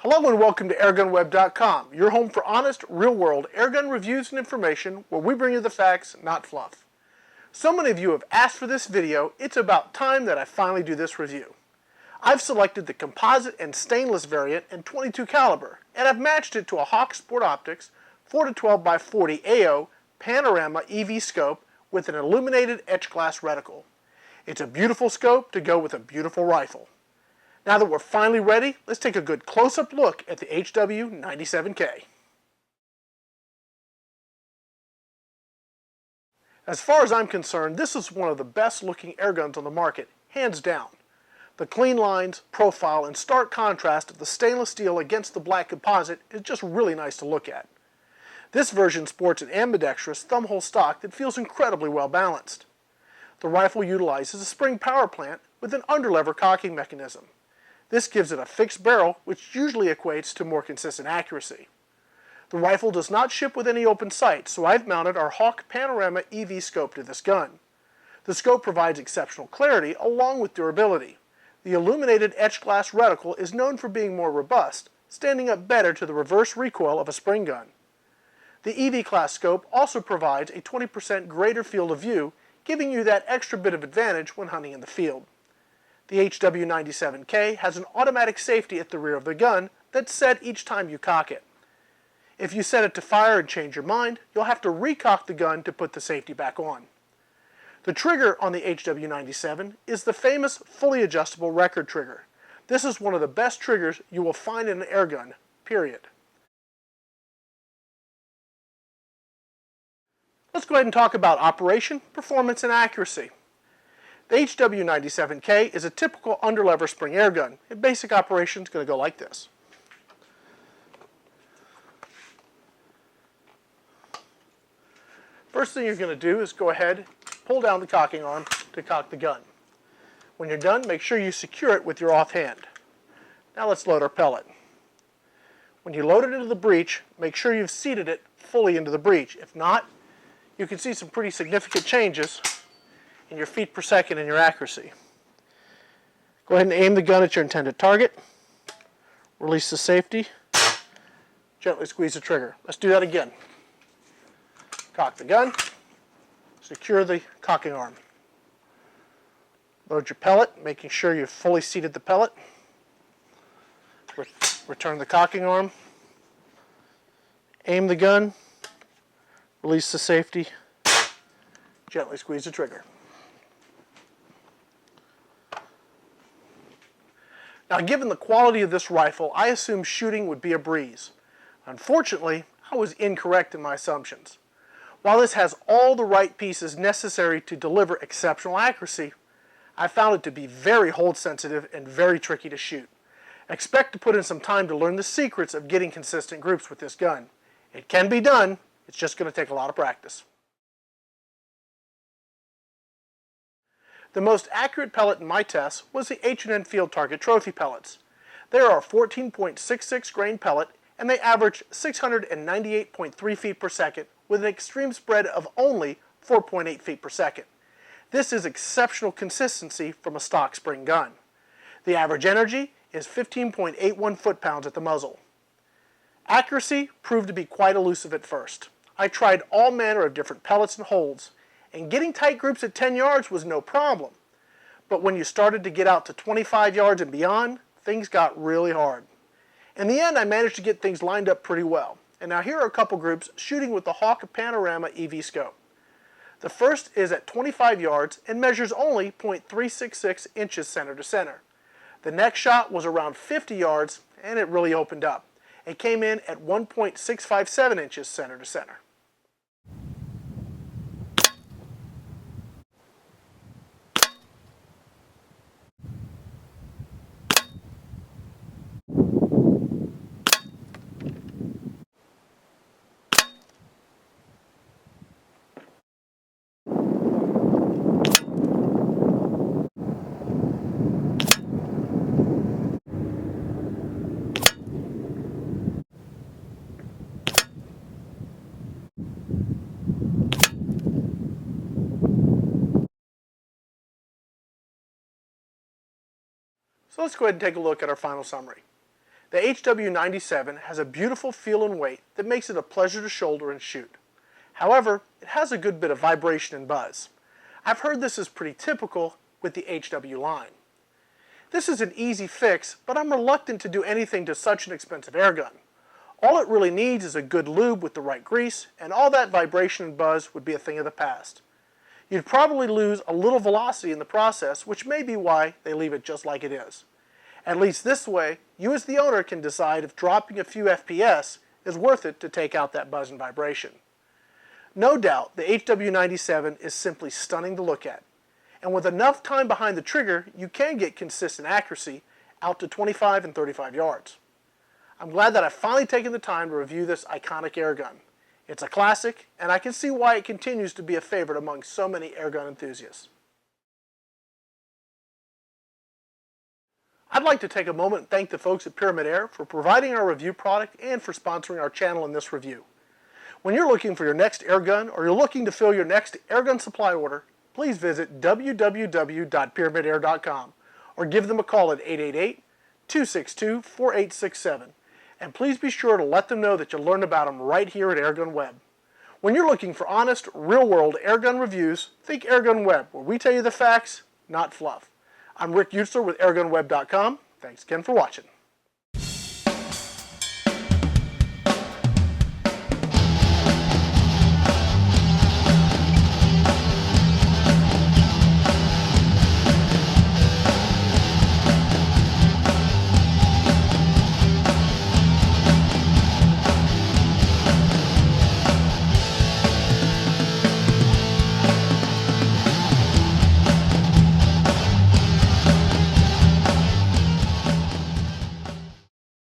Hello and welcome to AirgunWeb.com, your home for honest, real-world airgun reviews and information where we bring you the facts, not fluff. So many of you have asked for this video, it's about time that I finally do this review. I've selected the composite and stainless variant in .22 caliber, and I've matched it to a Hawke Sport Optics 4-12x40 AO Panorama EV scope with an illuminated etched glass reticle. It's a beautiful scope to go with a beautiful rifle. Now that we're finally ready, let's take a good close-up look at the HW97K. As far as I'm concerned, this is one of the best looking airguns on the market, hands down. The clean lines, profile, and stark contrast of the stainless steel against the black composite is just really nice to look at. This version sports an ambidextrous thumbhole stock that feels incredibly well balanced. The rifle utilizes a spring power plant with an underlever cocking mechanism. This gives it a fixed barrel, which usually equates to more consistent accuracy. The rifle does not ship with any open sight, so I've mounted our Hawke Panorama EV scope to this gun. The scope provides exceptional clarity along with durability. The illuminated etched glass reticle is known for being more robust, standing up better to the reverse recoil of a spring gun. The EV class scope also provides a 20% greater field of view, giving you that extra bit of advantage when hunting in the field. The HW97K has an automatic safety at the rear of the gun that's set each time you cock it. If you set it to fire and change your mind, you'll have to recock the gun to put the safety back on. The trigger on the HW97 is the famous fully adjustable record trigger. This is one of the best triggers you will find in an airgun, period. Let's go ahead and talk about operation, performance, and accuracy. The HW97K is a typical underlever spring airgun. In basic operation, it's going to go like this. First thing you're going to do is go ahead, pull down the cocking arm to cock the gun. When you're done, make sure you secure it with your offhand. Now let's load our pellet. When you load it into the breech, make sure you've seated it fully into the breech. If not, you can see some pretty significant changes in your feet per second and your accuracy. Go ahead and aim the gun at your intended target. Release the safety. Gently squeeze the trigger. Let's do that again. Cock the gun. Secure the cocking arm. Load your pellet, making sure you've fully seated the pellet. Return the cocking arm. Aim the gun. Release the safety. Gently squeeze the trigger. Now, given the quality of this rifle, I assumed shooting would be a breeze. Unfortunately, I was incorrect in my assumptions. While this has all the right pieces necessary to deliver exceptional accuracy, I found it to be very hold sensitive and very tricky to shoot. Expect to put in some time to learn the secrets of getting consistent groups with this gun. It can be done, it's just going to take a lot of practice. The most accurate pellet in my tests was the H&N Field Target Trophy pellets. They are a 14.66 grain pellet and they average 698.3 feet per second with an extreme spread of only 4.8 feet per second. This is exceptional consistency from a stock spring gun. The average energy is 15.81 foot-pounds at the muzzle. Accuracy proved to be quite elusive at first. I tried all manner of different pellets and holds, and getting tight groups at 10 yards was no problem. But when you started to get out to 25 yards and beyond, things got really hard. In the end, I managed to get things lined up pretty well. And now here are a couple groups shooting with the Hawke Panorama EV scope. The first is at 25 yards and measures only 0.366 inches center to center. The next shot was around 50 yards and it really opened up. It came in at 1.657 inches center to center. So let's go ahead and take a look at our final summary. The HW97 has a beautiful feel and weight that makes it a pleasure to shoulder and shoot. However, it has a good bit of vibration and buzz. I've heard this is pretty typical with the HW line. This is an easy fix, but I'm reluctant to do anything to such an expensive airgun. All it really needs is a good lube with the right grease, and all that vibration and buzz would be a thing of the past. You'd probably lose a little velocity in the process, which may be why they leave it just like it is. At least this way, you as the owner can decide if dropping a few FPS is worth it to take out that buzz and vibration. No doubt, the HW97 is simply stunning to look at, and with enough time behind the trigger, you can get consistent accuracy out to 25 and 35 yards. I'm glad that I've finally taken the time to review this iconic airgun. It's a classic, and I can see why it continues to be a favorite among so many airgun enthusiasts. I'd like to take a moment and thank the folks at Pyramid Air for providing our review product and for sponsoring our channel in this review. When you're looking for your next airgun or you're looking to fill your next airgun supply order, please visit www.pyramidair.com or give them a call at 888-262-4867. And please be sure to let them know that you learned about them right here at AirgunWeb. When you're looking for honest, real-world airgun reviews, think AirgunWeb, where we tell you the facts, not fluff. I'm Rick Utzler with AirgunWeb.com. Thanks again for watching.